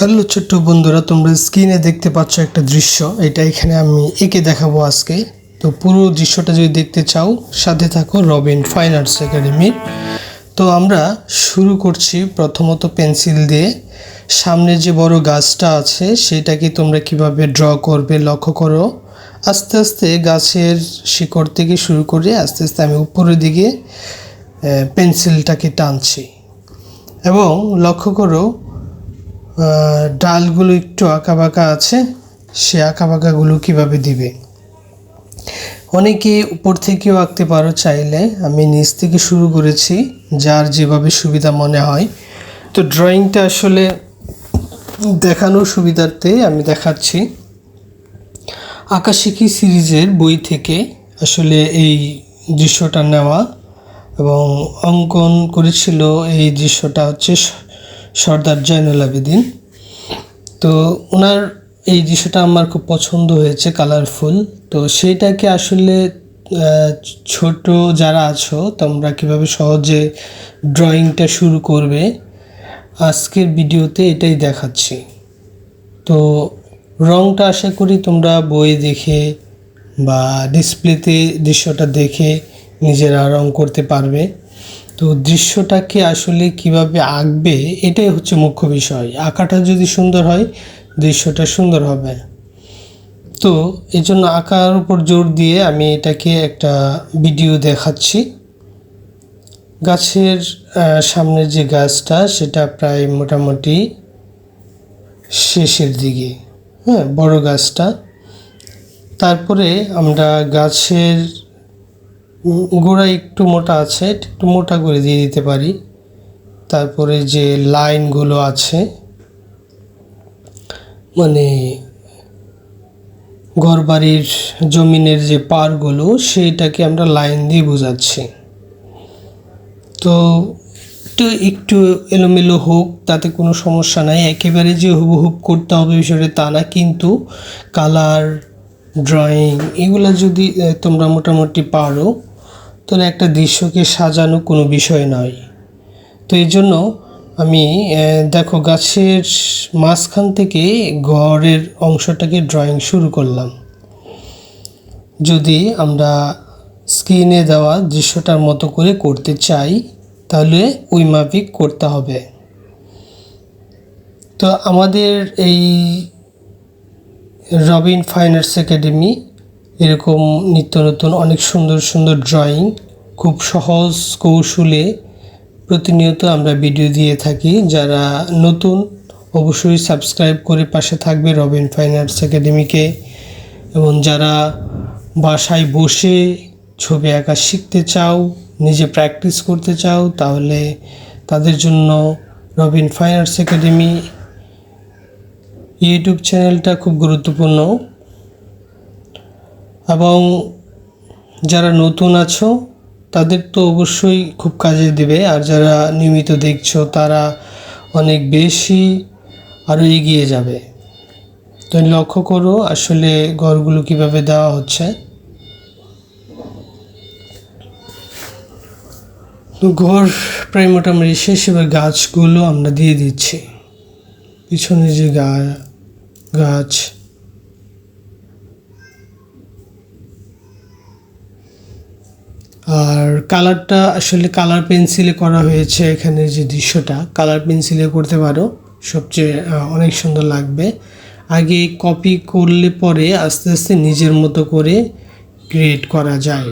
Hello ছোট্ট বন্ধুরা, তোমরা স্ক্রিনে দেখতে পাচ্ছ একটা দৃশ্য। এটা এখানে আমি এঁকে দেখাবো আজকে। তো পুরো দৃশ্যটা যদি দেখতে চাও, সাথে থাকো রবিন ফাইন আর্টস একাডেমির। তো আমরা শুরু করছি প্রথমত পেন্সিল দিয়ে। সামনে যে বড় গাছটা আছে সেটাকে তোমরা কিভাবে ড্র করবে লক্ষ্য করো। আস্তে আস্তে গাছের শিকড় থেকে শুরু করে আস্তে আস্তে আমি উপরের দিকে পেন্সিলটাকে টানছি এবং লক্ষ্য করো ডালগুলো একটু আঁকাবাঁকা আছে, সে আঁকাবাঁকাগুলো কীভাবে দিবে। অনেকে উপর থেকেও আঁকতে পারো চাইলে, আমি নিচ থেকে শুরু করেছি, যার যেভাবে সুবিধা মনে হয়। তো ড্রয়িংটা আসলে দেখানোর সুবিধার্থে আমি দেখাচ্ছি। আঁকা শিখি সিরিজের বই থেকে আসলে এই দৃশ্যটা নেওয়া এবং অঙ্কন করেছিল। এই দৃশ্যটা হচ্ছে সর্দার জয়নুল আবেদিন। তো ওনার এই দৃশ্যটা আমার খুব পছন্দ হয়েছে, কালারফুল। তো সেইটাকে আসলে ছোট যারা আছো তোমরা কীভাবে সহজে ড্রয়িংটা শুরু করবে আজকের ভিডিওতে এটাই দেখাচ্ছি। তো রঙটা আশা করি তোমরা বই দেখে বা ডিসপ্লেতে দৃশ্যটা দেখে নিজেরা রং করতে পারবে। তো দৃশ্যটাকে আসলে কিভাবে আঁকবে এটাই হচ্ছে মুখ্য বিষয়। আঁকাটা যদি সুন্দর হয় দৃশ্যটা সুন্দর হবে। তো এই জন্য আঁকার উপর জোর দিয়ে আমি এটাকে একটা ভিডিও দেখাচ্ছি। গাছের সামনের যে গাছটা সেটা প্রায় মোটামুটি শেষের দিকে, বড় গাছটা। তারপরে আমরা গাছের গোড়া একটু মোটা আছে, একটু মোটা করে দিয়ে দিতে পারি। তারপরে যে লাইনগুলো আছে মানে ঘরবাড়ির জমিনের যে পাড়গুলো সেইটাকে আমরা লাইন দিয়ে বোঝাচ্ছি। তো একটু এলোমেলো হোক তাতে কোনো সমস্যা নাই, একেবারে যে হুবহুব করতে হবে বিষয়টা তা না, কিন্তু কালার ড্রয়িং এগুলো যদি তোমরা মোটামুটি পারো তাহলে একটা দৃশ্যকে সাজানো কোনো বিষয় নয়। তো এই জন্য আমি দেখো গাছের মাঝখান থেকে ঘরের অংশটাকে ড্রয়িং শুরু করলাম। যদি আমরা স্ক্রিনে দেওয়া দৃশ্যটার মতো করে করতে চাই তাহলে ওই মাফিক করতে হবে। তো আমাদের এই রবিন ফাইন আর্টস একাডেমি এরকম নিত্য নতুন অনেক সুন্দর সুন্দর ড্রয়িং খুব সহজ কৌশলে প্রতিনিয়ত আমরা ভিডিও দিয়ে থাকি। যারা নতুন অবশ্যই সাবস্ক্রাইব করে পাশে থাকবে রবিন ফাইন আর্টস একাডেমিকে। এবং যারা বাসায় বসে ছবি আঁকা শিখতে চাও, নিজে প্র্যাকটিস করতে চাও, তাহলে তাদের জন্য Robin fine arts academy YouTube চ্যানেলটা খুব গুরুত্বপূর্ণ। এবং যারা নতুন আছো তাদের তো অবশ্যই খুব কাজে দেবে, আর যারা নিয়মিত দেখছো তারা অনেক বেশি আরও এগিয়ে যাবে। তো লক্ষ্য করো আসলে ঘরগুলো কিভাবে দেওয়া হচ্ছে। তো ঘর প্রায় মোটামুটি শেষ, এবার গাছগুলো আমরা দিয়ে দিচ্ছি। পিছনে যে গাছ আর কালারটা আসলে কালার পেন্সিলে করা হয়েছে। এখানে যে দৃশ্যটা কালার পেন্সিলে করতে পারো, সবচেয়ে অনেক সুন্দর লাগবে। আগে কপি করলে পরে আস্তে আস্তে নিজের মতো করে ক্রিয়েট করা যায়।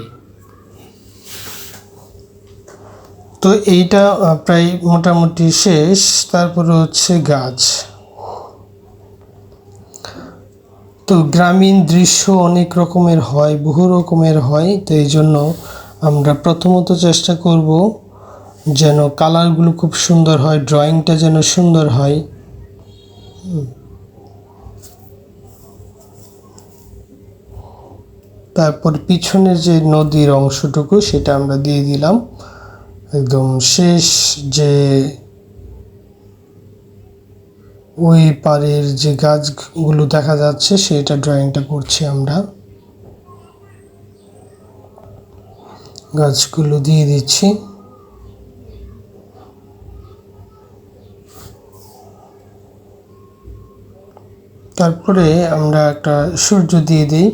তো এইটা প্রায় মোটামুটি শেষ। তারপরে হচ্ছে গাছ। তো গ্রামীণ দৃশ্য অনেক রকমের হয়, বহু রকমের হয়। তো এই জন্য আমরা প্রথমত চেষ্টা করব যেন কালারগুলো খুব সুন্দর হয়, ড্রয়িংটা যেন সুন্দর হয়। তারপর পিছনের যে নদীর অংশটুকু সেটা আমরা দিয়ে দিলাম। একদম শেষ যে ওই পাড়ের যে গাছগুলো দেখা যাচ্ছে সেটা ড্রয়িংটা করছি আমরা। গাছগুলো দিয়ে দিচ্ছি। তারপরে আমরা একটা সূর্য দিয়ে দিই।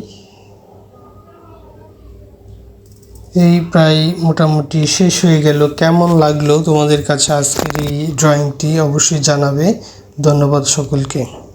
এই প্রায় মোটামুটি শেষ হয়ে গেল। কেমন লাগলো তোমাদের কাছে আজকের এই ড্রয়িংটি অবশ্যই জানাবে। ধন্যবাদ সকলকে।